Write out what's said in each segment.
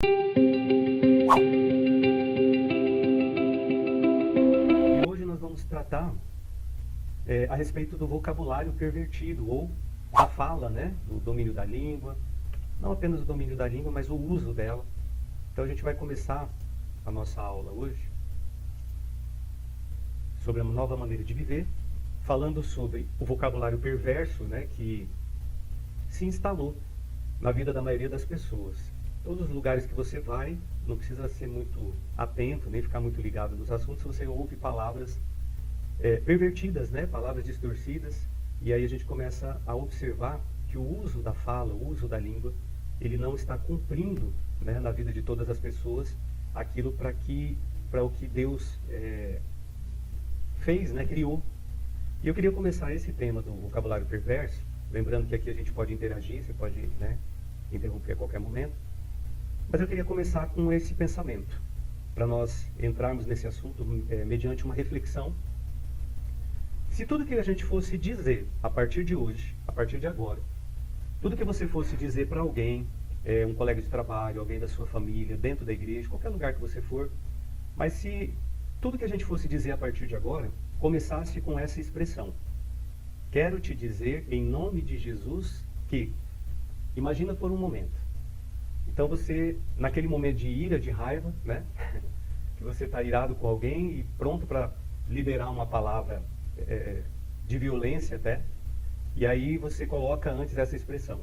E hoje nós vamos tratar a respeito do vocabulário pervertido, ou da fala, né? Do domínio da língua. Não apenas o domínio da língua, mas o uso dela. Então a gente vai começar a nossa aula hoje sobre a nova maneira de viver, falando sobre o vocabulário perverso, né? Que se instalou na vida da maioria das pessoas. Todos os lugares que você vai, não precisa ser muito atento, nem ficar muito ligado nos assuntos, você ouve palavras pervertidas, né? Palavras distorcidas, e aí a gente começa a observar que o uso da fala, o uso da língua, ele não está cumprindo, né, na vida de todas as pessoas aquilo para o que Deus fez, né, criou. E eu queria começar esse tema do vocabulário perverso, lembrando que aqui a gente pode interagir, você pode, né, interromper a qualquer momento. Mas eu queria começar com esse pensamento, para nós entrarmos nesse assunto mediante uma reflexão. Se tudo que a gente fosse dizer a partir de hoje, a partir de agora, tudo que você fosse dizer para alguém, um colega de trabalho, alguém da sua família, dentro da igreja, qualquer lugar que você for, mas se tudo que a gente fosse dizer a partir de agora começasse com essa expressão: quero te dizer em nome de Jesus que... Imagina por um momento. Então você, naquele momento de ira, de raiva, né? Que você está irado com alguém e pronto para liberar uma palavra de violência até, e aí você coloca antes essa expressão: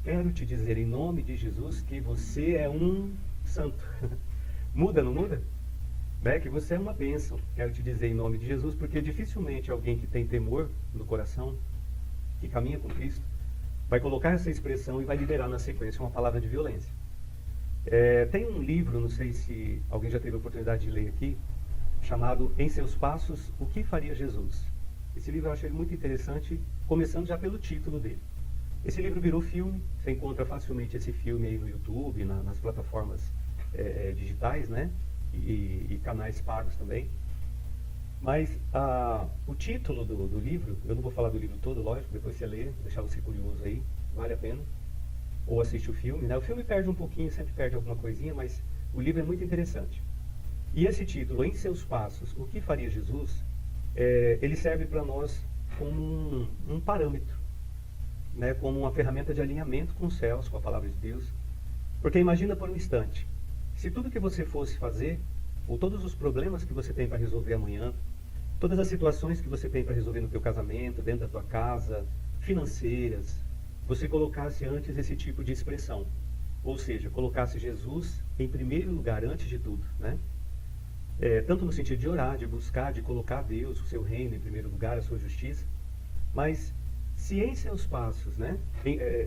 quero te dizer em nome de Jesus que você é um santo. Muda, não muda? Né? Que você é uma bênção. Quero te dizer em nome de Jesus, porque dificilmente alguém que tem temor no coração, que caminha com Cristo, vai colocar essa expressão e vai liberar na sequência uma palavra de violência. Tem um livro, não sei se alguém já teve a oportunidade de ler aqui, chamado Em Seus Passos, O que Faria Jesus? Esse livro eu achei muito interessante, começando já pelo título dele. Esse livro virou filme, você encontra facilmente esse filme aí no YouTube, nas plataformas digitais, né? E canais pagos também. Mas o título do livro, eu não vou falar do livro todo, lógico, depois você lê, vou deixar você curioso aí, vale a pena. Ou assiste o filme, né? O filme perde um pouquinho, sempre perde alguma coisinha, mas o livro é muito interessante. E esse título, Em Seus Passos, O que Faria Jesus? Ele serve para nós como um parâmetro, né? Como uma ferramenta de alinhamento com os céus, com a palavra de Deus. Porque imagina por um instante, se tudo que você fosse fazer, ou todos os problemas que você tem para resolver amanhã, todas as situações que você tem para resolver no teu casamento, dentro da tua casa, financeiras, você colocasse antes esse tipo de expressão. Ou seja, colocasse Jesus em primeiro lugar, antes de tudo, né? Tanto no sentido de orar, de buscar, de colocar Deus, o seu reino em primeiro lugar, a sua justiça. Mas se em seus passos, né?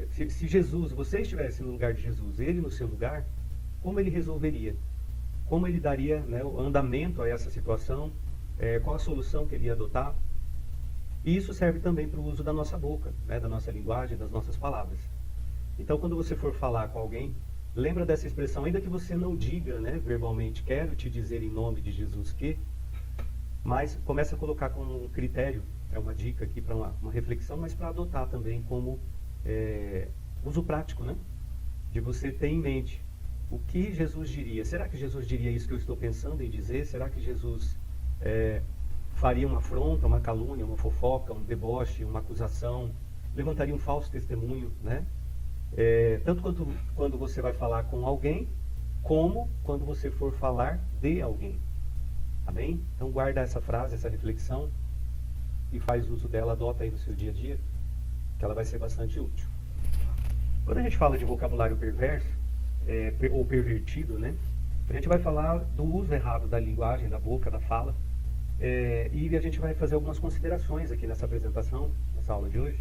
Se Jesus, você estivesse no lugar de Jesus, ele no seu lugar, como ele resolveria? Como ele daria, né, o andamento a essa situação? Qual a solução que ele ia adotar? E isso serve também para o uso da nossa boca, né, da nossa linguagem, das nossas palavras. Então, quando você for falar com alguém, lembra dessa expressão, ainda que você não diga, né, verbalmente, quero te dizer em nome de Jesus que, mas começa a colocar como um critério, uma dica aqui para uma reflexão, mas para adotar também como uso prático, né, de você ter em mente o que Jesus diria. Será que Jesus diria isso que eu estou pensando em dizer? Será que Jesus faria uma afronta, uma calúnia, uma fofoca, um deboche, uma acusação, levantaria um falso testemunho, né? Tanto quando você vai falar com alguém, como quando você for falar de alguém. Amém? Então guarda essa frase, essa reflexão, e faz uso dela, adota aí no seu dia a dia, que ela vai ser bastante útil. Quando a gente fala de vocabulário perverso, ou pervertido, né? A gente vai falar do uso errado da linguagem, da boca, da fala, e a gente vai fazer algumas considerações aqui nessa apresentação, nessa aula de hoje,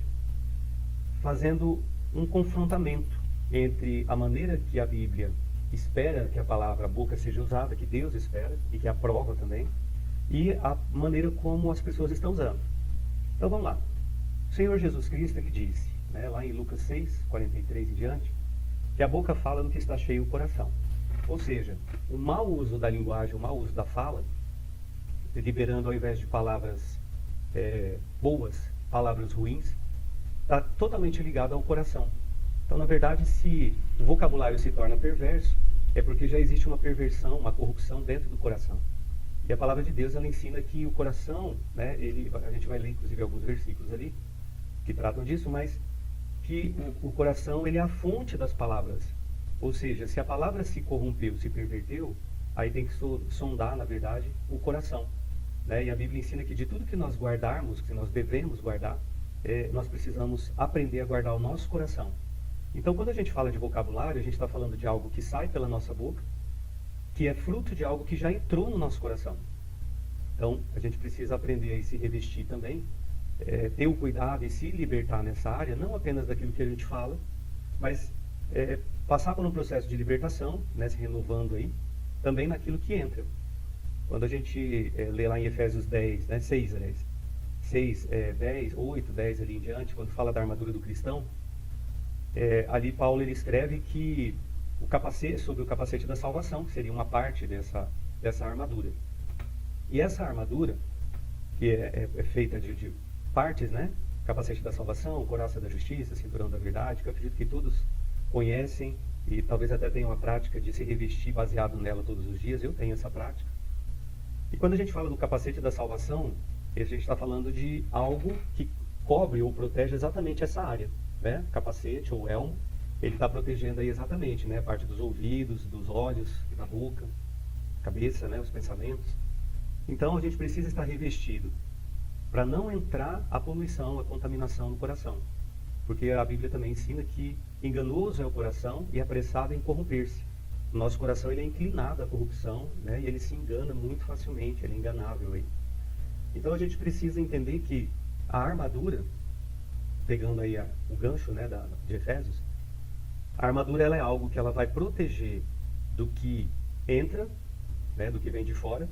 fazendo um confrontamento entre a maneira que a Bíblia espera que a palavra boca seja usada, que Deus espera e que aprova também, e a maneira como as pessoas estão usando. Então vamos lá. O Senhor Jesus Cristo, ele disse, né, lá em Lucas 6, 43 em diante, que a boca fala do que está cheio o coração. Ou seja, o mau uso da linguagem, o mau uso da fala, liberando ao invés de palavras boas, palavras ruins, está totalmente ligado ao coração. Então, na verdade, se o vocabulário se torna perverso, é porque já existe uma perversão, uma corrupção dentro do coração. E a palavra de Deus, ela ensina que o coração, né, a gente vai ler inclusive alguns versículos ali que tratam disso, mas que o coração, ele é a fonte das palavras. Ou seja, se a palavra se corrompeu, se perverteu, aí tem que sondar, na verdade, o coração. Né? E a Bíblia ensina que de tudo que nós guardarmos, que nós devemos guardar, nós precisamos aprender a guardar o nosso coração. Então, quando a gente fala de vocabulário, a gente está falando de algo que sai pela nossa boca, que é fruto de algo que já entrou no nosso coração. Então, a gente precisa aprender a se revestir também, ter o cuidado e se libertar nessa área, não apenas daquilo que a gente fala, mas passar por um processo de libertação, né, se renovando aí, também naquilo que entra. Quando a gente lê lá em Efésios 10, né, 6, aliás, 6, 10, 8, 10 ali em diante, quando fala da armadura do cristão, ali Paulo ele escreve que o capacete, sobre o capacete da salvação, que seria uma parte dessa armadura. E essa armadura, que é feita de partes, né? Capacete da salvação, couraça da justiça, cinturão da verdade, que eu acredito que todos conhecem e talvez até tenham a prática de se revestir baseado nela todos os dias. Eu tenho essa prática. E quando a gente fala do capacete da salvação, a gente está falando de algo que cobre ou protege exatamente essa área, né? Capacete ou elmo, ele está protegendo aí exatamente, né? A parte dos ouvidos, dos olhos, da boca, cabeça, né? Os pensamentos. Então a gente precisa estar revestido para não entrar a poluição, a contaminação no coração. Porque a Bíblia também ensina que enganoso é o coração e apressado em corromper-se. O nosso coração ele é inclinado à corrupção, né? E ele se engana muito facilmente, ele é enganável aí. Então a gente precisa entender que a armadura, pegando aí o gancho, né, de Efésios, a armadura ela é algo que ela vai proteger do que entra, né, do que vem de fora,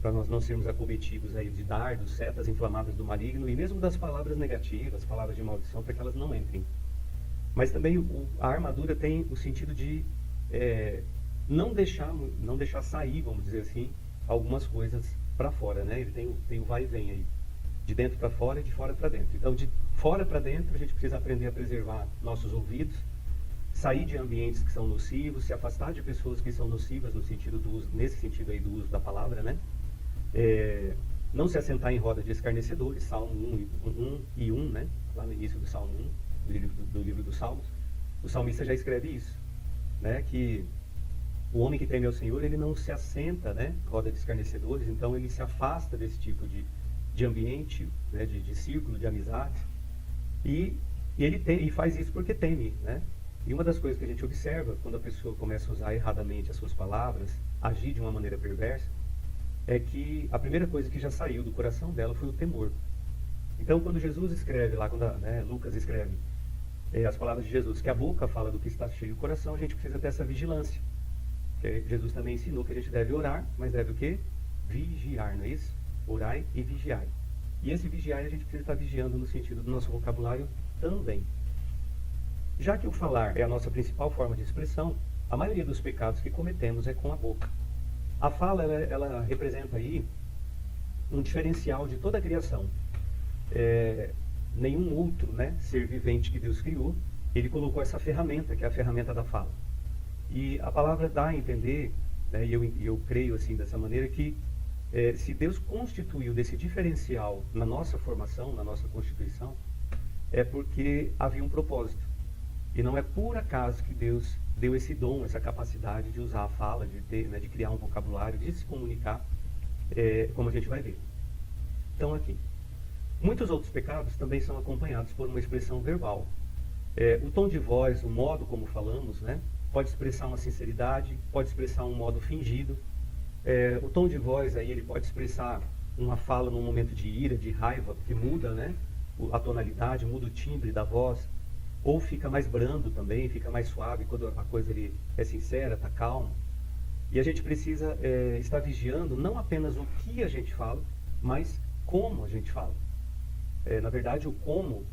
para nós não sermos acometidos aí de dardos, setas inflamadas do maligno e mesmo das palavras negativas, palavras de maldição, para que elas não entrem. Mas também a armadura tem o sentido de não deixar sair, vamos dizer assim, algumas coisas para fora, né? Ele tem o vai e vem aí, de dentro para fora e de fora para dentro. Então, de fora para dentro, a gente precisa aprender a preservar nossos ouvidos, sair de ambientes que são nocivos, se afastar de pessoas que são nocivas no sentido do uso, nesse sentido aí do uso da palavra, né? Não se assentar em roda de escarnecedores, Salmo 1 e 1, né? Lá no início do Salmo 1, do livro dos Salmos, o salmista já escreve isso, né? Que o homem que teme ao Senhor, ele não se assenta, né? Roda de escarnecedores, então ele se afasta desse tipo de ambiente, né? de círculo, de amizade, e ele faz isso porque teme, né? E uma das coisas que a gente observa quando a pessoa começa a usar erradamente as suas palavras, agir de uma maneira perversa, é que a primeira coisa que já saiu do coração dela foi o temor. Então, quando Jesus escreve lá, quando Lucas escreve as palavras de Jesus, que a boca fala do que está cheio o coração, a gente precisa ter essa vigilância. Porque Jesus também ensinou que a gente deve orar, mas deve o quê? Vigiar, não é isso? Orai e vigiai. E esse vigiar a gente precisa estar vigiando no sentido do nosso vocabulário também. Já que o falar é a nossa principal forma de expressão, a maioria dos pecados que cometemos é com a boca. A fala, ela representa aí um diferencial de toda a criação. Nenhum outro, né, ser vivente que Deus criou, ele colocou essa ferramenta, que é a ferramenta da fala. E a palavra dá a entender, né, e eu creio assim dessa maneira, que se Deus constituiu desse diferencial na nossa formação, na nossa constituição, é porque havia um propósito. E não é por acaso que Deus deu esse dom, essa capacidade de usar a fala, de criar um vocabulário, de se comunicar, como a gente vai ver. Então aqui, muitos outros pecados também são acompanhados por uma expressão verbal. O tom de voz, o modo como falamos, né, pode expressar uma sinceridade, pode expressar um modo fingido. O tom de voz aí, ele pode expressar uma fala num momento de ira, de raiva, que muda, né, a tonalidade, muda o timbre da voz. Ou fica mais brando também, fica mais suave quando a coisa é sincera, está calma. E a gente precisa estar vigiando não apenas o que a gente fala, mas como a gente fala. Na verdade, o como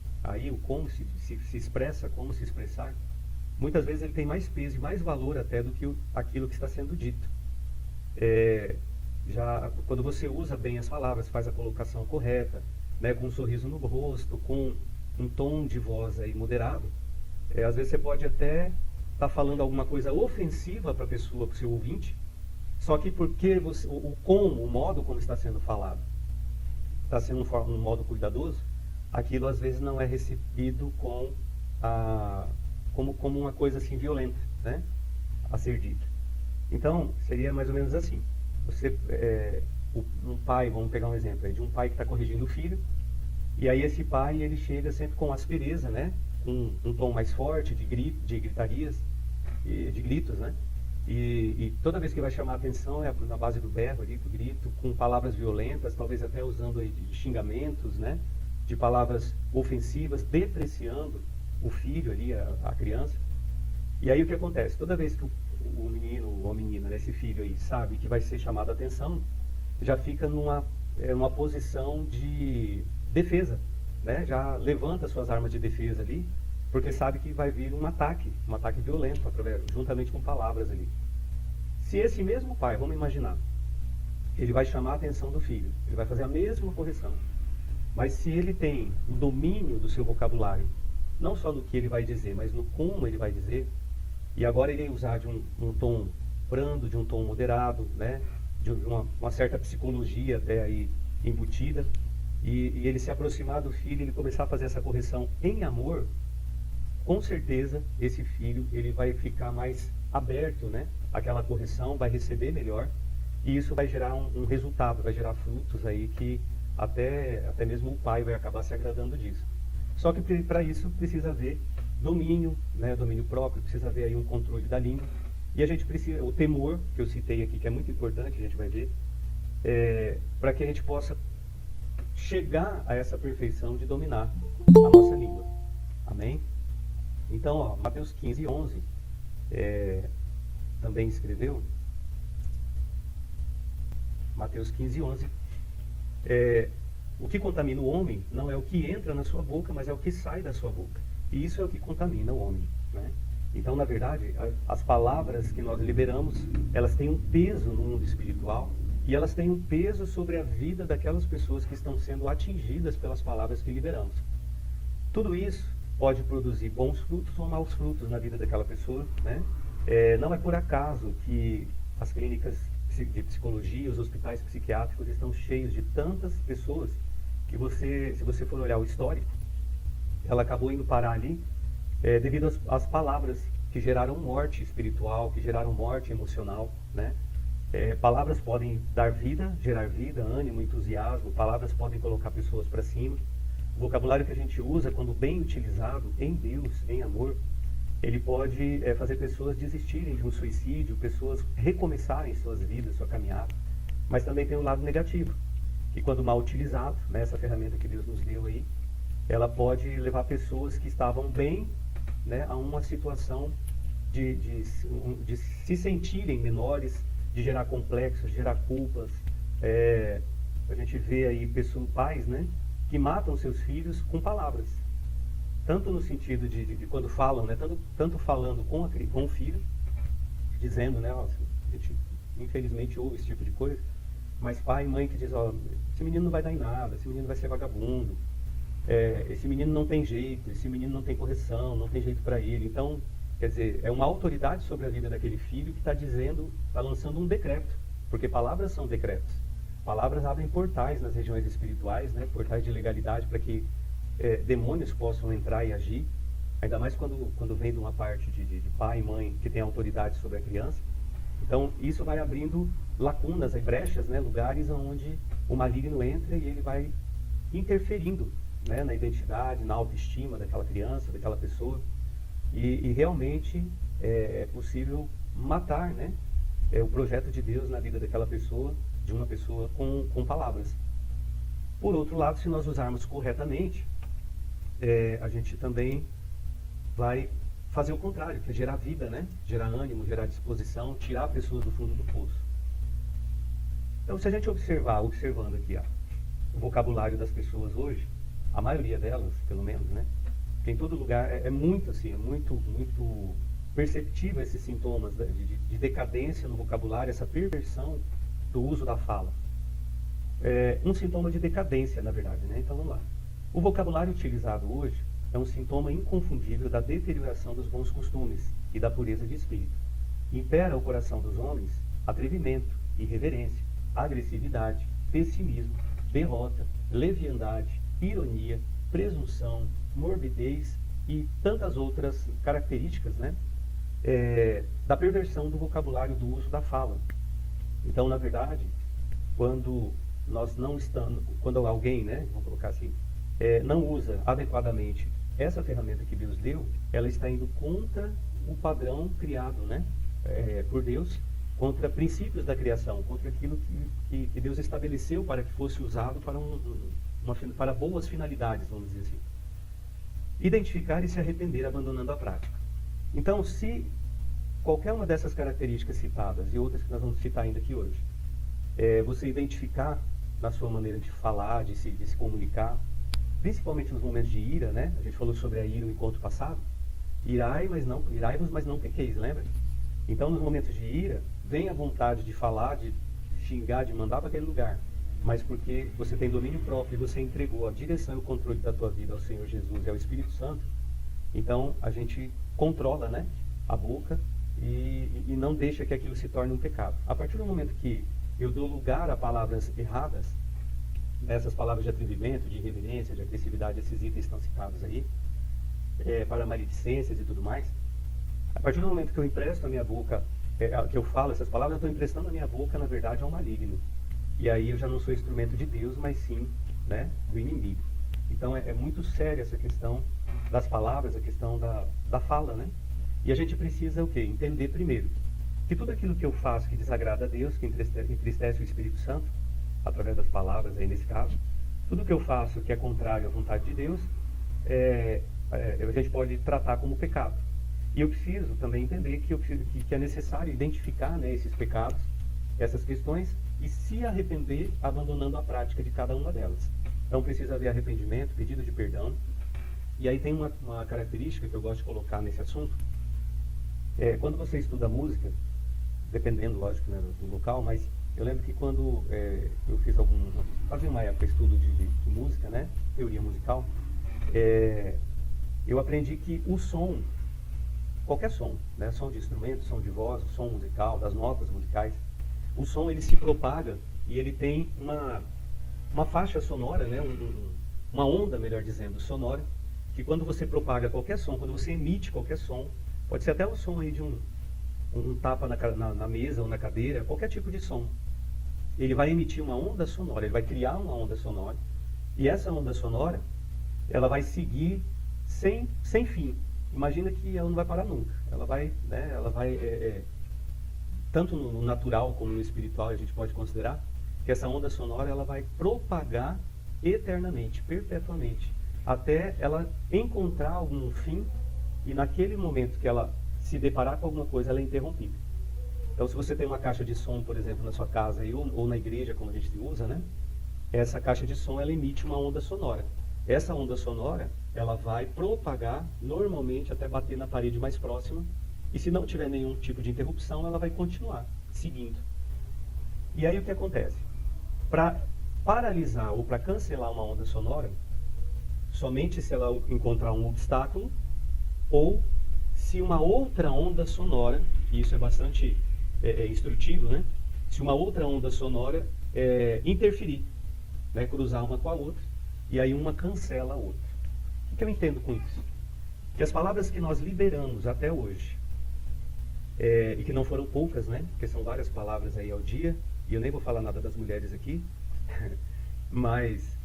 se expressa, como se expressar, muitas vezes ele tem mais peso e mais valor até do que aquilo que está sendo dito. Já quando você usa bem as palavras, faz a colocação correta, né, com um sorriso no rosto, com um tom de voz aí moderado, às vezes você pode até está falando alguma coisa ofensiva para a pessoa, para o seu ouvinte, só que porque o modo como está sendo falado, está sendo um modo cuidadoso, aquilo às vezes não é recebido como uma coisa assim violenta, né, a ser dita. Então, seria mais ou menos assim. Um pai, vamos pegar um exemplo, de um pai que está corrigindo o filho, e aí esse pai, ele chega sempre com aspereza, né, com um tom mais forte, de gritarias, de gritos, né, e toda vez que vai chamar a atenção é na base do berro, ali, do grito, com palavras violentas, talvez até usando aí de xingamentos, né, de palavras ofensivas, depreciando o filho ali, a criança. E aí o que acontece? Toda vez que o menino ou a menina, né, esse filho aí, sabe que vai ser chamado a atenção, já fica numa posição de defesa, né? Já levanta suas armas de defesa ali, porque sabe que vai vir um ataque violento, juntamente com palavras ali. Se esse mesmo pai, vamos imaginar, ele vai chamar a atenção do filho, ele vai fazer a mesma correção, mas se ele tem o domínio do seu vocabulário, não só no que ele vai dizer, mas no como ele vai dizer, e agora ele usar de um tom brando, de um tom moderado, né, de uma certa psicologia até aí embutida, e ele se aproximar do filho, ele começar a fazer essa correção em amor, com certeza esse filho ele vai ficar mais aberto, né, àquela correção, vai receber melhor, e isso vai gerar um resultado, vai gerar frutos aí que até mesmo o pai vai acabar se agradando disso. Só que para isso precisa haver domínio, né, domínio próprio, precisa haver aí um controle da língua. E a gente precisa, o temor, que eu citei aqui, que é muito importante, a gente vai ver, para que a gente possa chegar a essa perfeição de dominar a nossa língua. Amém? Então, ó, Mateus 15, 11, também escreveu, Mateus 15, 11, o que contamina o homem não é o que entra na sua boca, mas é o que sai da sua boca. E isso é o que contamina o homem, né? Então, na verdade, as palavras que nós liberamos, elas têm um peso no mundo espiritual e elas têm um peso sobre a vida daquelas pessoas que estão sendo atingidas pelas palavras que liberamos. Tudo isso pode produzir bons frutos ou maus frutos na vida daquela pessoa, né? Não é por acaso que as clínicas de psicologia, os hospitais psiquiátricos estão cheios de tantas pessoas que se você for olhar o histórico, ela acabou indo parar ali devido às palavras que geraram morte espiritual, que geraram morte emocional, né? Palavras podem dar vida, gerar vida, ânimo, entusiasmo, palavras podem colocar pessoas para cima. O vocabulário que a gente usa, quando bem utilizado em Deus, em amor, ele pode fazer pessoas desistirem de um suicídio, pessoas recomeçarem suas vidas, sua caminhada. Mas também tem um lado negativo, que quando mal utilizado, né, essa ferramenta que Deus nos deu aí, ela pode levar pessoas que estavam bem, né, a uma situação de se sentirem menores, de gerar complexos, de gerar culpas. A gente vê aí pais, né, que matam seus filhos com palavras. Tanto no sentido de quando falam, né, tanto falando com o filho, dizendo, né, ó, a gente infelizmente ouve esse tipo de coisa, mas pai e mãe que diz, ó, esse menino não vai dar em nada, esse menino vai ser vagabundo, esse menino não tem jeito, esse menino não tem correção, não tem jeito para ele. Então, quer dizer, é uma autoridade sobre a vida daquele filho que está dizendo, está lançando um decreto, porque palavras são decretos. Palavras abrem portais nas regiões espirituais, né, portais de legalidade para que demônios possam entrar e agir, ainda mais quando vem de uma parte de pai e mãe que tem autoridade sobre a criança. Então, isso vai abrindo lacunas e brechas, né, lugares onde o maligno entra e ele vai interferindo, né, na identidade, na autoestima daquela criança, daquela pessoa. E realmente é possível matar, né, o projeto de Deus na vida daquela pessoa, de uma pessoa com palavras. Por outro lado, se nós usarmos corretamente, a gente também vai fazer o contrário, que é gerar vida, né? Gerar ânimo, gerar disposição, tirar pessoas do fundo do poço. Então, se a gente observando aqui, ó, o vocabulário das pessoas hoje, a maioria delas, pelo menos, né? Porque em todo lugar é muito assim, muito perceptível esses sintomas de decadência no vocabulário, essa perversão do uso da fala. Um sintoma de decadência, na verdade, né? Então vamos lá. O vocabulário utilizado hoje é um sintoma inconfundível da deterioração dos bons costumes e da pureza de espírito. Impera ao coração dos homens atrevimento, irreverência, agressividade, pessimismo, derrota, leviandade, ironia, presunção, morbidez e tantas outras características, né, da perversão do vocabulário do uso da fala. Então, na verdade, quando nós não estamos, quando alguém, né, vamos colocar assim, não usa adequadamente essa ferramenta que Deus deu, ela está indo contra o padrão criado, né, por Deus, contra princípios da criação, contra aquilo que Deus estabeleceu para que fosse usado para boas finalidades, vamos dizer assim. Identificar e se arrepender abandonando a prática. Então, se qualquer uma dessas características citadas e outras que nós vamos citar ainda aqui hoje, você identificar na sua maneira de falar, de se comunicar, principalmente nos momentos de ira, né? A gente falou sobre a ira no encontro passado. Irai-vos, mas não pequeis, lembra? Então, nos momentos de ira, vem a vontade de falar, de xingar, de mandar para aquele lugar. Mas porque você tem domínio próprio e você entregou a direção e o controle da tua vida ao Senhor Jesus e ao Espírito Santo, então a gente controla, né, a boca e não deixa que aquilo se torne um pecado. A partir do momento que eu dou lugar a palavras erradas, essas palavras de atrevimento, de irreverência, de agressividade, esses itens estão citados aí, para maledicências e tudo mais, a partir do momento que eu empresto a minha boca, que eu falo essas palavras, eu estou emprestando a minha boca, na verdade, ao maligno. E aí eu já não sou instrumento de Deus, mas sim, né, do inimigo. Então é muito séria essa questão das palavras, a questão da fala, né? E a gente precisa o quê? Entender primeiro que tudo aquilo que eu faço que desagrada a Deus, que entristece o Espírito Santo, através das palavras aí nesse caso, tudo que eu faço que é contrário à vontade de Deus, a gente pode tratar como pecado. E eu preciso também entender que é necessário identificar, né, esses pecados, essas questões, e se arrepender abandonando a prática de cada uma delas. Então precisa haver arrependimento, pedido de perdão. E aí tem uma característica que eu gosto de colocar nesse assunto. Quando você estuda música, dependendo, lógico, né, do local, mas eu lembro que quando eu fazia uma época estudo de música, né, teoria musical, eu aprendi que o som, qualquer som, né, som de instrumento, som de voz, som musical, das notas musicais, o som ele se propaga e ele tem uma faixa sonora, né, uma onda, melhor dizendo, sonora, que quando você propaga qualquer som, quando você emite qualquer som, pode ser até o som aí de um tapa na mesa ou na cadeira, qualquer tipo de som, ele vai emitir uma onda sonora, ele vai criar uma onda sonora, e essa onda sonora, ela vai seguir sem fim. Imagina que ela não vai parar nunca, ela vai, tanto no natural como no espiritual, a gente pode considerar que essa onda sonora ela vai propagar eternamente, perpetuamente, até ela encontrar algum fim, e naquele momento que ela se deparar com alguma coisa, ela é interrompida. Então, se você tem uma caixa de som, por exemplo, na sua casa ou na igreja, como a gente usa, né? Essa caixa de som, ela emite uma onda sonora. Essa onda sonora, ela vai propagar normalmente até bater na parede mais próxima, e se não tiver nenhum tipo de interrupção, ela vai continuar seguindo. E aí o que acontece? Para paralisar ou para cancelar uma onda sonora, somente se ela encontrar um obstáculo, ou se uma outra onda sonora, e isso é bastante instrutivo, né? Se uma outra onda sonora interferir, né? Cruzar uma com a outra, e aí uma cancela a outra. O que eu entendo com isso? Que as palavras que nós liberamos até hoje, e que não foram poucas, né? Porque são várias palavras aí ao dia, e eu nem vou falar nada das mulheres aqui, mas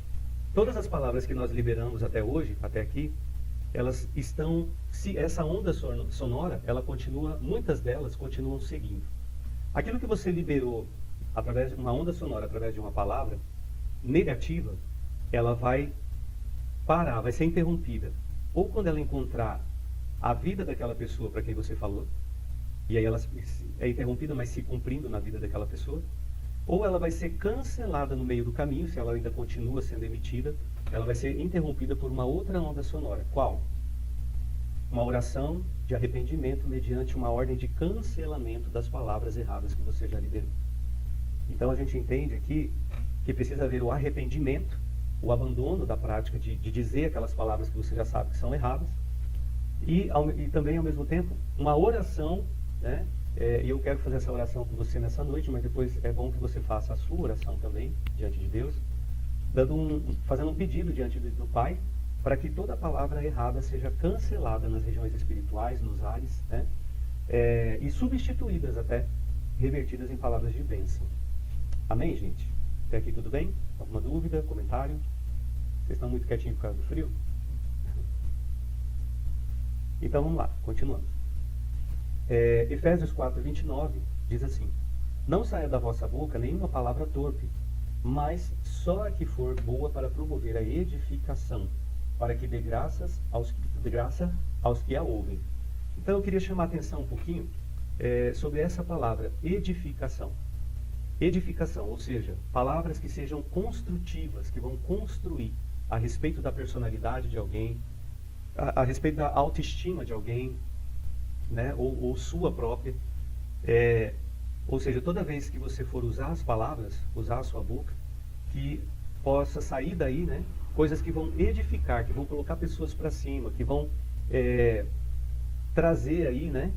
todas as palavras que nós liberamos até hoje, até aqui, elas estão, se essa onda sonora, ela continua, muitas delas continuam seguindo. Aquilo que você liberou através de uma onda sonora, através de uma palavra negativa, ela vai parar, vai ser interrompida. Ou quando ela encontrar a vida daquela pessoa para quem você falou, e aí ela é interrompida, mas se cumprindo na vida daquela pessoa, ou ela vai ser cancelada no meio do caminho, se ela ainda continua sendo emitida, ela vai ser interrompida por uma outra onda sonora. Qual? Uma oração de arrependimento mediante uma ordem de cancelamento das palavras erradas que você já liberou. Então a gente entende aqui que precisa haver o arrependimento, o abandono da prática de dizer aquelas palavras que você já sabe que são erradas, E também, ao mesmo tempo, uma oração, né? E eu quero fazer essa oração com você nessa noite, mas depois é bom que você faça a sua oração também, diante de Deus, fazendo um pedido diante do Pai, para que toda palavra errada seja cancelada nas regiões espirituais, nos ares, né? E substituídas até, revertidas em palavras de bênção. Amém, gente? Até aqui tudo bem? Alguma dúvida, comentário? Vocês estão muito quietinhos por causa do frio? Então vamos lá, continuando. Efésios 4:29 diz assim: não saia da vossa boca nenhuma palavra torpe, mas só a que for boa para promover a edificação, para que dê graça aos que a ouvem. Então eu queria chamar a atenção um pouquinho sobre essa palavra, edificação. Edificação, ou seja, palavras que sejam construtivas, que vão construir a respeito da personalidade de alguém, a respeito da autoestima de alguém, né, ou sua própria. Ou seja, toda vez que você for usar as palavras, usar a sua boca, que possa sair daí, né, coisas que vão edificar, que vão colocar pessoas para cima, que vão trazer aí, né,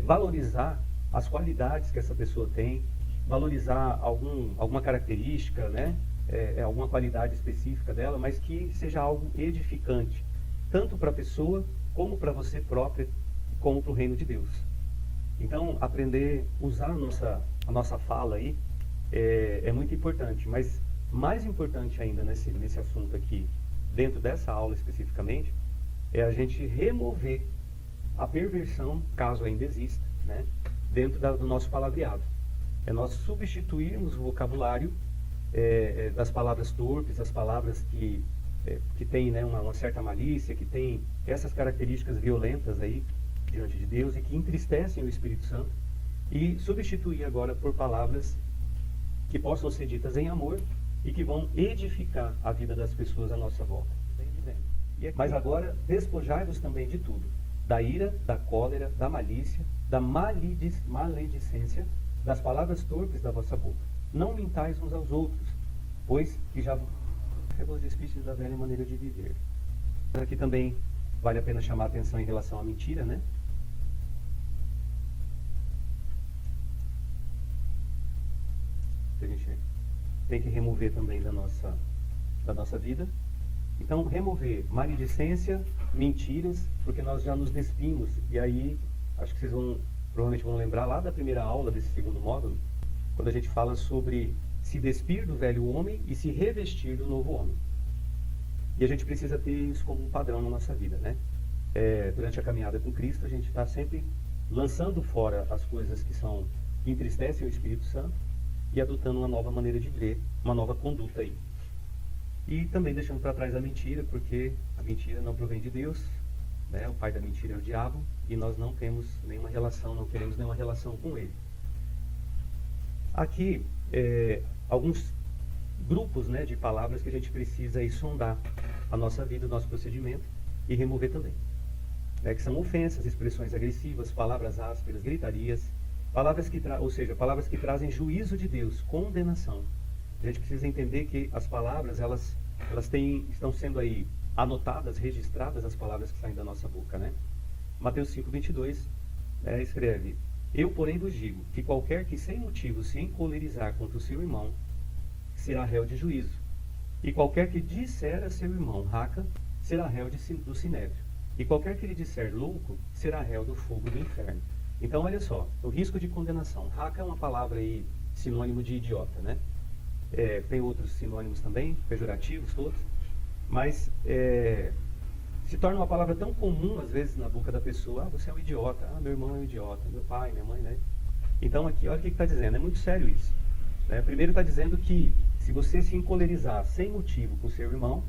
valorizar as qualidades que essa pessoa tem, valorizar alguma característica, né, alguma qualidade específica dela, mas que seja algo edificante, tanto para a pessoa, como para você própria, como para o reino de Deus. Então, aprender a usar a nossa fala aí é muito importante, mas mais importante ainda nesse assunto aqui, dentro dessa aula especificamente, é a gente remover a perversão, caso ainda exista, né, dentro do nosso palavreado. É nós substituirmos o vocabulário das palavras torpes, as palavras que têm, né, uma certa malícia, que têm essas características violentas aí diante de Deus e que entristecem o Espírito Santo, e substituir agora por palavras que possam ser ditas em amor e que vão edificar a vida das pessoas à nossa volta. Mas agora, despojai-vos também de tudo: da ira, da cólera, da malícia, da maledicência, das palavras torpes da vossa boca. Não mintais uns aos outros, pois que já vos espíritos da velha maneira de viver. Aqui também vale a pena chamar a atenção em relação à mentira, né? A gente tem que remover também da nossa vida. Então, remover maledicência, mentiras, porque nós já nos despimos. E aí, acho que vocês provavelmente vão lembrar lá da primeira aula desse segundo módulo, quando a gente fala sobre se despir do velho homem e se revestir do novo homem. E a gente precisa ter isso como um padrão na nossa vida, né? Durante a caminhada com Cristo, a gente está sempre lançando fora as coisas que entristecem o Espírito Santo e adotando uma nova maneira de ver, uma nova conduta aí. E também deixando para trás a mentira, porque a mentira não provém de Deus, né? O pai da mentira é o diabo, e nós não temos nenhuma relação, não queremos nenhuma relação com ele. Aqui, alguns grupos, né, de palavras que a gente precisa aí sondar a nossa vida, o nosso procedimento, e remover também. Que são ofensas, expressões agressivas, palavras ásperas, gritarias, palavras palavras que trazem juízo de Deus, condenação. A gente precisa entender que as palavras, elas estão sendo aí anotadas, registradas, as palavras que saem da nossa boca, né? Mateus 5:22 escreve: eu, porém, vos digo que qualquer que sem motivo se encolerizar contra o seu irmão será réu de juízo, e qualquer que disser a seu irmão raca será réu do sinédrio, e qualquer que lhe disser louco será réu do fogo do inferno. Então, olha só, o risco de condenação. Raca é uma palavra aí sinônimo de idiota, né? Tem outros sinônimos também, pejorativos todos, mas se torna uma palavra tão comum às vezes na boca da pessoa: você é um idiota, meu irmão é um idiota, meu pai, minha mãe, né? Então aqui, olha o que está dizendo, é muito sério isso, né? Primeiro está dizendo que se você se encolerizar sem motivo com seu irmão,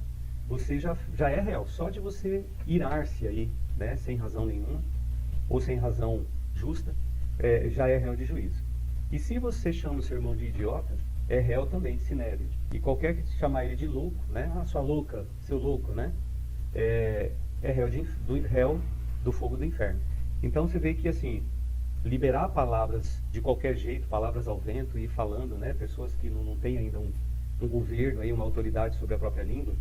você já é réu, só de você irar-se aí, né, sem razão nenhuma, ou sem razão justa, já é réu de juízo. E se você chama o seu irmão de idiota, é réu também de sinédrio. E qualquer que chamar ele de louco, né, sua louca, seu louco, né, é réu do fogo do inferno. Então você vê que, assim, liberar palavras de qualquer jeito, palavras ao vento, e ir falando, né, pessoas que não têm ainda um governo, aí, uma autoridade sobre a própria língua,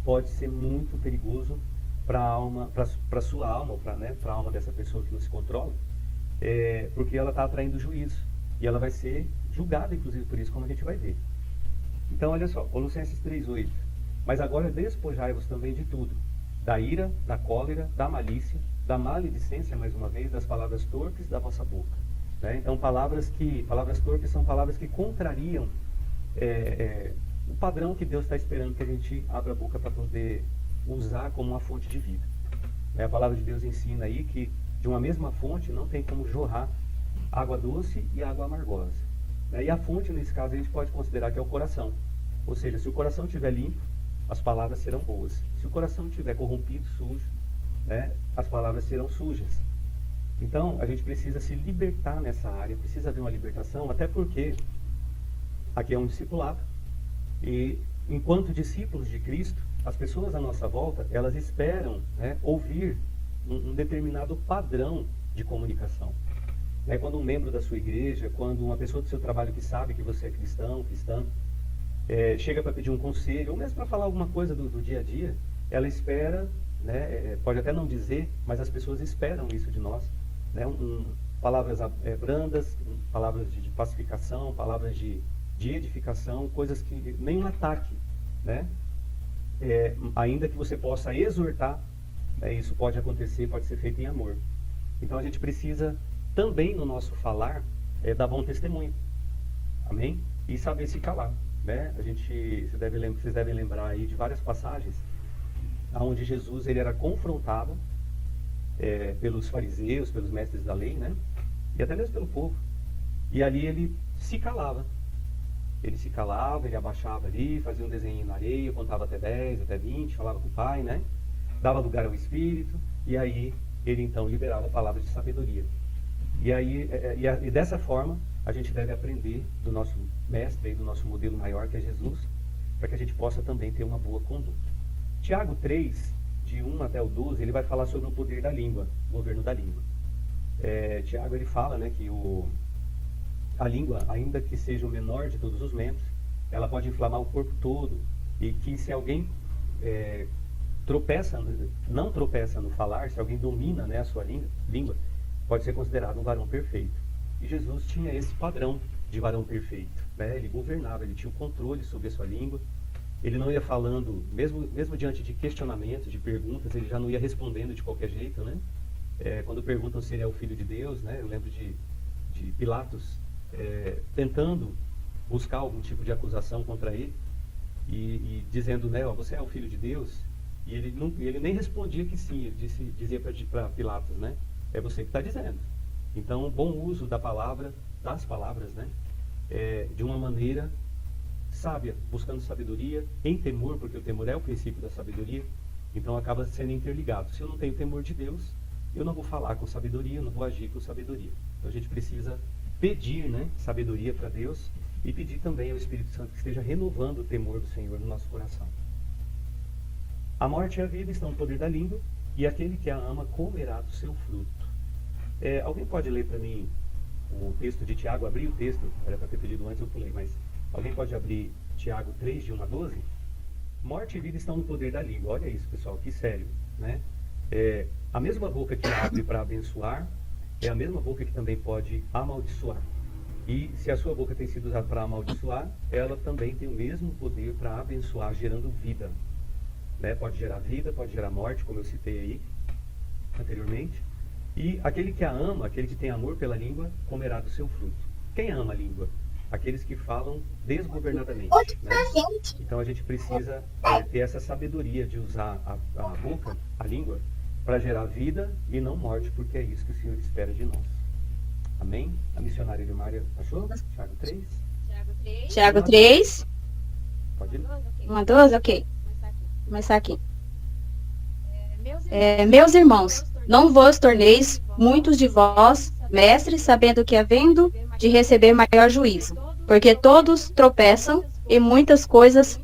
pode ser muito perigoso para a alma, para sua alma, para, né, para a alma dessa pessoa que não se controla, porque ela está atraindo juízo. E ela vai ser julgada, inclusive, por isso, como a gente vai ver. Então, olha só, Colossenses 3:8. Mas agora despojai-vos também de tudo, da ira, da cólera, da malícia, da maledicência, mais uma vez, das palavras torpes da vossa boca. Né? Então, palavras torpes são palavras que contrariam o padrão que Deus está esperando que a gente abra a boca para poder usar como uma fonte de vida. A palavra de Deus ensina aí que de uma mesma fonte não tem como jorrar água doce e água amargosa. E a fonte, nesse caso, a gente pode considerar que é o coração. Ou seja, se o coração estiver limpo, as palavras serão boas. Se o coração estiver corrompido, sujo, as palavras serão sujas. Então, a gente precisa se libertar nessa área, precisa haver uma libertação, até porque aqui é um discipulado. E, enquanto discípulos de Cristo, as pessoas à nossa volta, elas esperam ouvir um determinado padrão de comunicação. Quando um membro da sua igreja, quando uma pessoa do seu trabalho que sabe que você é cristão, cristã, chega para pedir um conselho, ou mesmo para falar alguma coisa do dia a dia, ela espera, pode até não dizer, mas as pessoas esperam isso de nós. Palavras brandas, palavras de pacificação, palavras de edificação, coisas que nem um ataque, ainda que você possa exortar, isso pode acontecer, pode ser feito em amor. Então a gente precisa também no nosso falar dar bom testemunho, amém? E saber se calar, vocês devem lembrar aí de várias passagens onde Jesus ele era confrontado pelos fariseus, pelos mestres da lei, e até mesmo pelo povo. E ali ele se calava. Ele se calava, ele abaixava ali, fazia um desenho na areia, contava até 10, até 20, falava com o pai, dava lugar ao Espírito, e aí ele então liberava palavras de sabedoria. E dessa forma, a gente deve aprender do nosso mestre e do nosso modelo maior, que é Jesus, para que a gente possa também ter uma boa conduta. Tiago 3, de 1 até o 12, ele vai falar sobre o poder da língua, o governo da língua. Tiago ele fala que a língua, ainda que seja o menor de todos os membros, ela pode inflamar o corpo todo, e que se alguém não tropeça no falar, se alguém domina a sua língua, pode ser considerado um varão perfeito. E Jesus tinha esse padrão de varão perfeito. Ele governava, ele tinha o controle sobre a sua língua, ele não ia falando, mesmo diante de questionamentos, de perguntas, ele já não ia respondendo de qualquer jeito. Quando perguntam se ele é o Filho de Deus, eu lembro de Pilatos tentando buscar algum tipo de acusação contra ele, e dizendo, você é o Filho de Deus, e ele nem respondia que sim, ele dizia para Pilatos, é você que está dizendo. Então, bom uso das palavras, de uma maneira sábia, buscando sabedoria, em temor, porque o temor é o princípio da sabedoria, então acaba sendo interligado. Se eu não tenho temor de Deus, eu não vou falar com sabedoria, eu não vou agir com sabedoria. Então a gente precisa pedir sabedoria para Deus e pedir também ao Espírito Santo que esteja renovando o temor do Senhor no nosso coração. A morte e a vida estão no poder da língua, e aquele que a ama comerá do seu fruto. Alguém pode ler para mim o texto de Tiago? Abri o texto, era para ter pedido antes, eu pulei, mas alguém pode abrir Tiago 3, de 1 a 12? Morte e vida estão no poder da língua. Olha isso, pessoal, que sério, a mesma boca que abre para abençoar é a mesma boca que também pode amaldiçoar. E se a sua boca tem sido usada para amaldiçoar, ela também tem o mesmo poder para abençoar, gerando vida. Pode gerar vida, pode gerar morte, como eu citei aí anteriormente. E aquele que a ama, aquele que tem amor pela língua, comerá do seu fruto. Quem ama a língua? Aqueles que falam desgovernadamente. Então a gente precisa ter essa sabedoria de usar a boca, a língua, para gerar vida e não morte, porque é isso que o Senhor espera de nós. Amém? A missionária Ilmária achou? Tiago 3? Tiago 3. Pode ir? 1 a 12, ok. Vou começar aqui. Meus irmãos, não vos torneis muitos de vós mestres, sabendo que havendo de receber maior juízo, porque todos tropeçam em muitas coisas.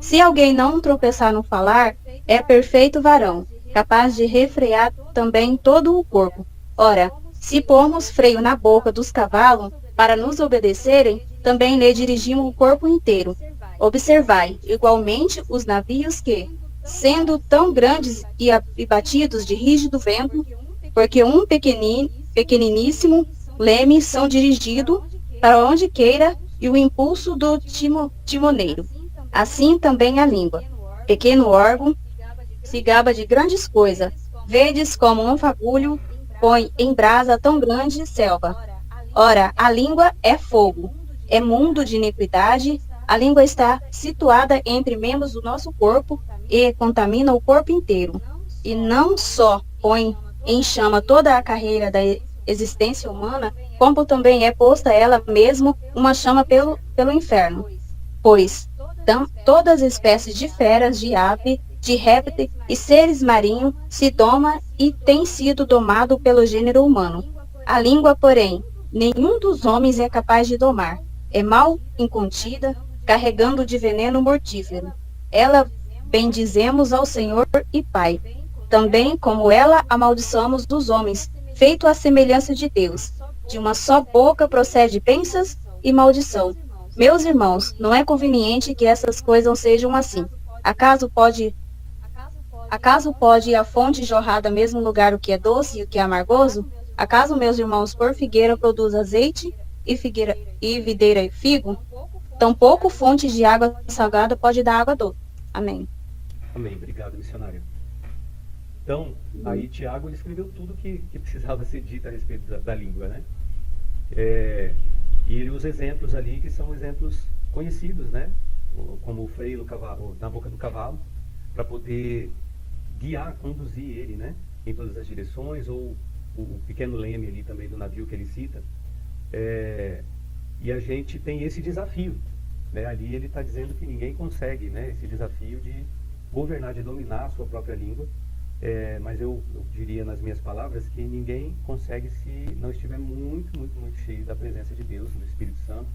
Se alguém não tropeçar no falar, é perfeito varão, capaz de refrear também todo o corpo. Ora, se pormos freio na boca dos cavalos para nos obedecerem, também lhe dirigimos o corpo inteiro. Observai, igualmente, os navios que, sendo tão grandes e batidos de rígido vento, porque um pequeniníssimo leme são dirigido para onde queira e o impulso do timoneiro. Assim também a língua, pequeno órgão, se gaba de grandes coisas. Vedes como um fagulho põe em brasa tão grande selva. Ora, a língua é fogo, é mundo de iniquidade. A língua está situada entre membros do nosso corpo e contamina o corpo inteiro. E não só põe em chama toda a carreira da existência humana, como também é posta ela mesmo uma chama pelo inferno. Pois todas as espécies de feras, de ave, de réptil e seres marinhos se doma e tem sido domado pelo gênero humano. A língua, porém, nenhum dos homens é capaz de domar. É mal incontida, carregando de veneno mortífero. Ela bendizemos ao Senhor e Pai. Também como ela amaldiçoamos dos homens, feito à semelhança de Deus. De uma só boca procede bênçãos e maldição. Meus irmãos, não é conveniente que essas coisas sejam assim. Acaso pode a fonte jorrar do mesmo lugar o que é doce e o que é amargoso? Acaso, meus irmãos, por figueira produz azeite e videira e figo? Tampouco fonte de água salgada pode dar água doce. Amém. Amém. Obrigado, missionário. Então, aí Tiago ele escreveu tudo que precisava ser dito a respeito da língua, né? E ele usa exemplos ali que são exemplos conhecidos, né? Como o freio no cavalo, na boca do cavalo, para poder guiar, conduzir ele, né? Em todas as direções, ou o pequeno leme ali também do navio que ele cita. E a gente tem esse desafio, né? Ali ele está dizendo que ninguém consegue, né? Esse desafio de governar, de dominar a sua própria língua. Mas eu diria nas minhas palavras que ninguém consegue se não estiver muito, muito, muito cheio da presença de Deus, do Espírito Santo,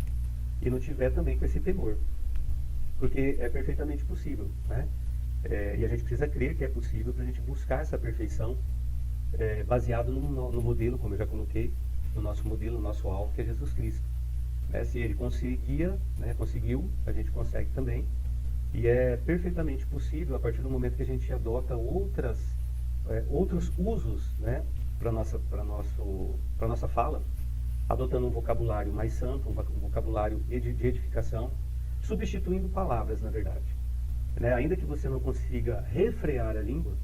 e não tiver também com esse temor, porque é perfeitamente possível, né? E a gente precisa crer que é possível para a gente buscar essa perfeição, baseado no modelo, como eu já coloquei, no nosso modelo, no nosso alvo, que é Jesus Cristo. Se ele conseguiu, a gente consegue também. E é perfeitamente possível a partir do momento que a gente adota outros usos, né, para a nossa fala, adotando um vocabulário mais santo, um vocabulário de edificação, substituindo palavras, na verdade. Né? Ainda que você não consiga refrear a língua,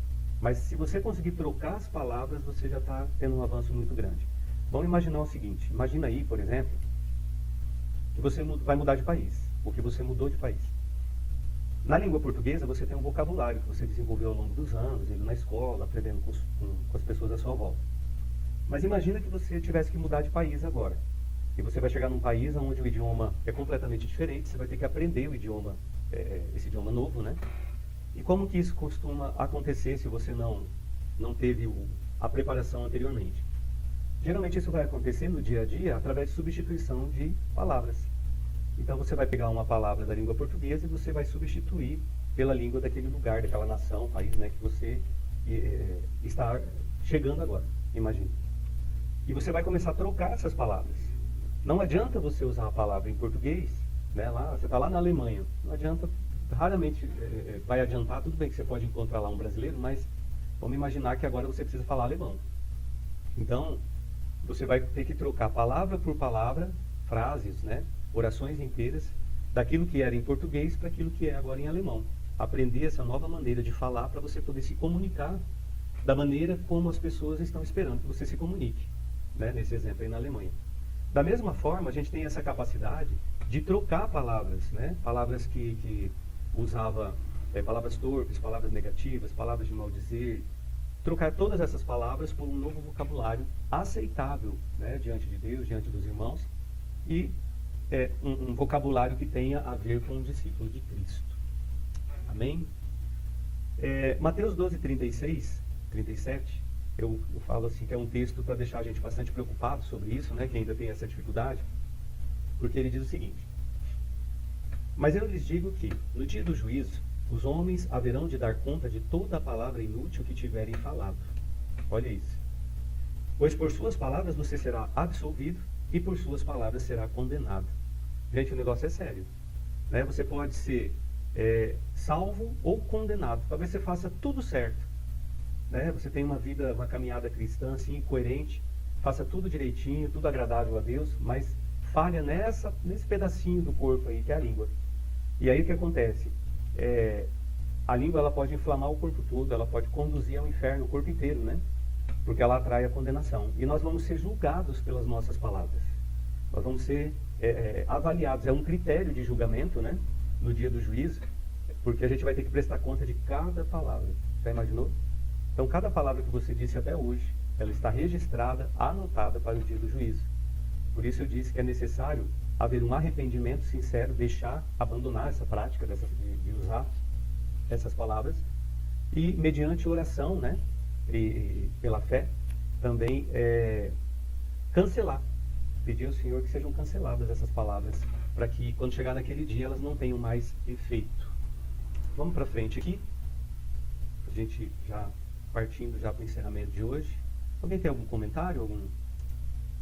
mas se você conseguir trocar as palavras, você já está tendo um avanço muito grande. Vamos imaginar o seguinte, imagina aí, por exemplo, que você vai mudar de país, ou que você mudou de país. Na língua portuguesa, você tem um vocabulário que você desenvolveu ao longo dos anos, indo na escola, aprendendo com as pessoas à sua volta. Mas imagina que você tivesse que mudar de país agora. E você vai chegar num país onde o idioma é completamente diferente, você vai ter que aprender o idioma, esse idioma novo, né? E como que isso costuma acontecer se você não teve a preparação anteriormente? Geralmente isso vai acontecer no dia a dia através de substituição de palavras. Então você vai pegar uma palavra da língua portuguesa e você vai substituir pela língua daquele lugar, daquela nação, país, né, que você está chegando agora, imagine. E você vai começar a trocar essas palavras. Não adianta você usar a palavra em português, né, você está lá na Alemanha, não adianta, raramente vai adiantar, tudo bem que você pode encontrar lá um brasileiro, mas vamos imaginar que agora você precisa falar alemão. Então, você vai ter que trocar palavra por palavra, frases, né, orações inteiras, daquilo que era em português para aquilo que é agora em alemão. Aprender essa nova maneira de falar para você poder se comunicar da maneira como as pessoas estão esperando que você se comunique, né? Nesse exemplo aí na Alemanha. Da mesma forma, a gente tem essa capacidade de trocar palavras, né? Palavras que usava, palavras torpes, palavras negativas, palavras de maldizer, trocar todas essas palavras por um novo vocabulário aceitável, né? Diante de Deus, diante dos irmãos, e um vocabulário que tenha a ver com um discípulo de Cristo. Amém? Mateus 12, 36, 37, eu falo assim que é um texto para deixar a gente bastante preocupado sobre isso, né, que ainda tem essa dificuldade, porque ele diz o seguinte: mas eu lhes digo que, no dia do juízo, os homens haverão de dar conta de toda a palavra inútil que tiverem falado. Olha isso. Pois por suas palavras você será absolvido, e por suas palavras será condenado. Gente, o negócio é sério, né? Você pode ser salvo ou condenado. Talvez você faça tudo certo, né? Você tem uma caminhada cristã assim, coerente, faça tudo direitinho, tudo agradável a Deus, mas falha nesse pedacinho do corpo aí, que é a língua. E aí o que acontece? A língua ela pode inflamar o corpo todo, ela pode conduzir ao inferno o corpo inteiro, né? Porque ela atrai a condenação. E nós vamos ser julgados pelas nossas palavras. Nós vamos ser avaliados. É um critério de julgamento, né? No dia do juízo, porque a gente vai ter que prestar conta de cada palavra. Já imaginou? Então, cada palavra que você disse até hoje, ela está registrada, anotada para o dia do juízo. Por isso eu disse que é necessário haver um arrependimento sincero, abandonar essa prática de usar essas palavras, e mediante oração, né, e pela fé, também cancelar, pedir ao Senhor que sejam canceladas essas palavras, para que quando chegar naquele dia elas não tenham mais efeito. Vamos para frente aqui, a gente já partindo já para o encerramento de hoje. Alguém tem algum comentário,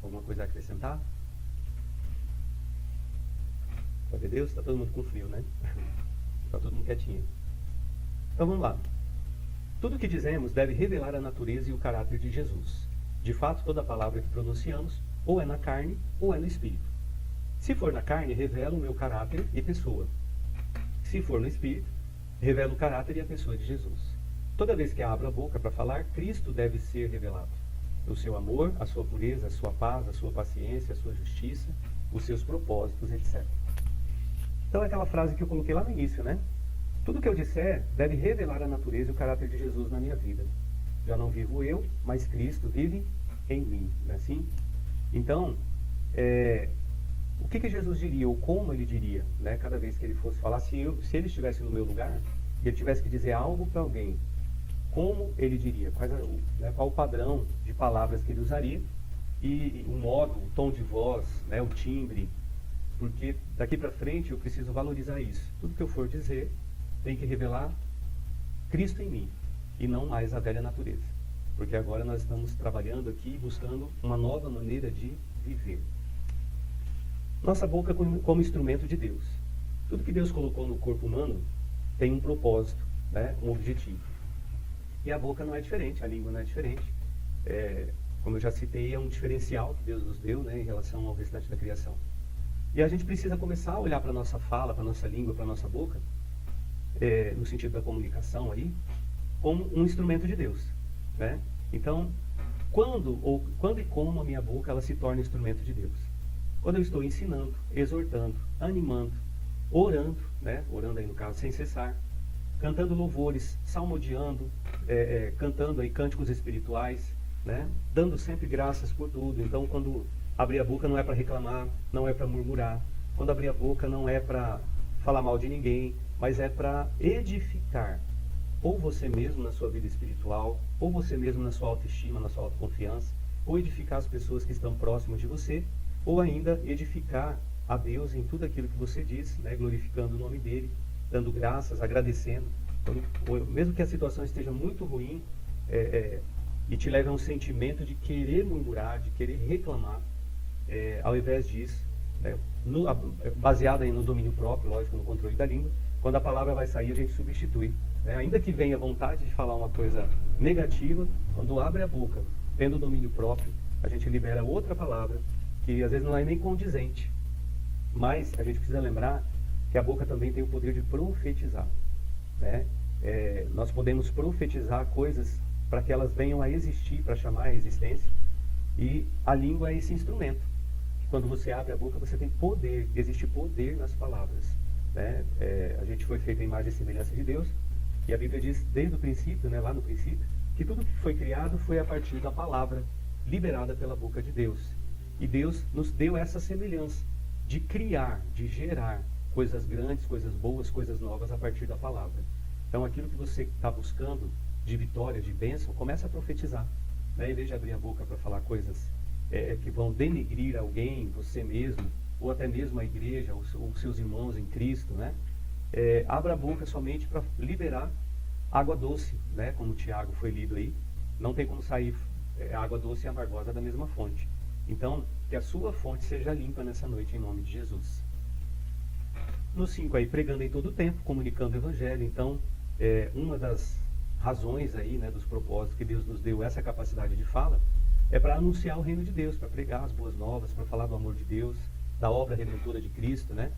alguma coisa a acrescentar? Glória a Deus, está todo mundo com frio, né? Está todo mundo quietinho. Então vamos lá. Tudo o que dizemos deve revelar a natureza e o caráter de Jesus. De fato, toda palavra que pronunciamos ou é na carne ou é no espírito. Se for na carne, revela o meu caráter e pessoa. Se for no espírito, revela o caráter e a pessoa de Jesus. Toda vez que abro a boca para falar, Cristo deve ser revelado. O seu amor, a sua pureza, a sua paz, a sua paciência, a sua justiça, os seus propósitos, etc. Então é aquela frase que eu coloquei lá no início, né? Tudo que eu disser deve revelar a natureza e o caráter de Jesus na minha vida. Já não vivo eu, mas Cristo vive em mim, não é assim? Então, o que Jesus diria, ou como ele diria, né? Cada vez que ele fosse falar, se ele estivesse no meu lugar, e ele tivesse que dizer algo para alguém, como ele diria, qual o padrão de palavras que ele usaria, e o modo, o tom de voz, né, o timbre, porque daqui para frente eu preciso valorizar isso. Tudo que eu for dizer tem que revelar Cristo em mim, e não mais a velha natureza. Porque agora nós estamos trabalhando aqui, buscando uma nova maneira de viver. Nossa boca como instrumento de Deus. Tudo que Deus colocou no corpo humano tem um propósito, né, um objetivo. E a boca não é diferente, a língua não é diferente. Como eu já citei, é um diferencial que Deus nos deu, né, em relação ao restante da criação. E a gente precisa começar a olhar para a nossa fala, para a nossa língua, para a nossa boca, no sentido da comunicação aí, como um instrumento de Deus, né? Então, quando e como a minha boca ela se torna instrumento de Deus? Quando eu estou ensinando, exortando, animando, orando, né? Orando aí no caso sem cessar, cantando louvores, salmodiando, cantando aí cânticos espirituais, né? Dando sempre graças por tudo. Então, quando abrir a boca não é para reclamar, não é para murmurar. Quando abrir a boca não é para falar mal de ninguém, mas é para edificar ou você mesmo na sua vida espiritual, ou você mesmo na sua autoestima, na sua autoconfiança, ou edificar as pessoas que estão próximas de você, ou ainda edificar a Deus em tudo aquilo que você diz, né, glorificando o nome dele, dando graças, agradecendo. Mesmo que a situação esteja muito ruim e te leve a um sentimento de querer murmurar, de querer reclamar, ao invés disso, baseado aí no domínio próprio, lógico, no controle da língua, quando a palavra vai sair, a gente substitui. Ainda que venha a vontade de falar uma coisa negativa, quando abre a boca, tendo domínio próprio, a gente libera outra palavra, que às vezes não é nem condizente. Mas a gente precisa lembrar que a boca também tem o poder de profetizar, né? Nós podemos profetizar coisas para que elas venham a existir, para chamar a existência. E a língua é esse instrumento. Quando você abre a boca, você tem poder, existe poder nas palavras, né? A gente foi feito em imagem e semelhança de Deus, e a Bíblia diz desde o princípio, né, lá no princípio, que tudo que foi criado foi a partir da palavra liberada pela boca de Deus. E Deus nos deu essa semelhança de criar, de gerar coisas grandes, coisas boas, coisas novas a partir da palavra. Então aquilo que você está buscando de vitória, de bênção, começa a profetizar, né? Em vez de abrir a boca para falar coisas que vão denegrir alguém, você mesmo, ou até mesmo a igreja, ou seus irmãos em Cristo, né? Abra a boca somente para liberar água doce, né? Como o Tiago foi lido aí. Não tem como sair água doce e amargosa da mesma fonte. Então, que a sua fonte seja limpa nessa noite, em nome de Jesus. No 5 aí, pregando em todo o tempo, comunicando o evangelho. Então, uma das razões aí, né, dos propósitos que Deus nos deu essa capacidade de fala, é para anunciar o reino de Deus, para pregar as boas novas, para falar do amor de Deus, da obra redentora de Cristo, né?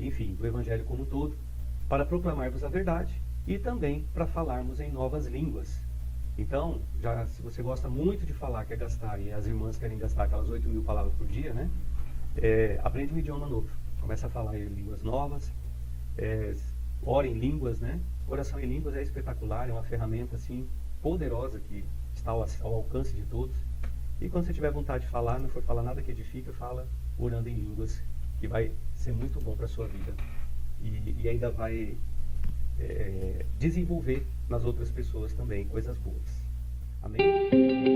Enfim, do evangelho como um todo, para proclamarmos a verdade e também para falarmos em novas línguas. Então, já se você gosta muito de falar, quer gastar, e as irmãs querem gastar aquelas 8.000 palavras por dia, né? Aprende um idioma novo, começa a falar em línguas novas, ora em línguas, né? Oração em línguas é espetacular, é uma ferramenta assim poderosa que está ao alcance de todos. E quando você tiver vontade de falar, não for falar nada que edifica, fala orando em línguas, que vai ser muito bom para a sua vida e ainda vai desenvolver nas outras pessoas também coisas boas. Amém?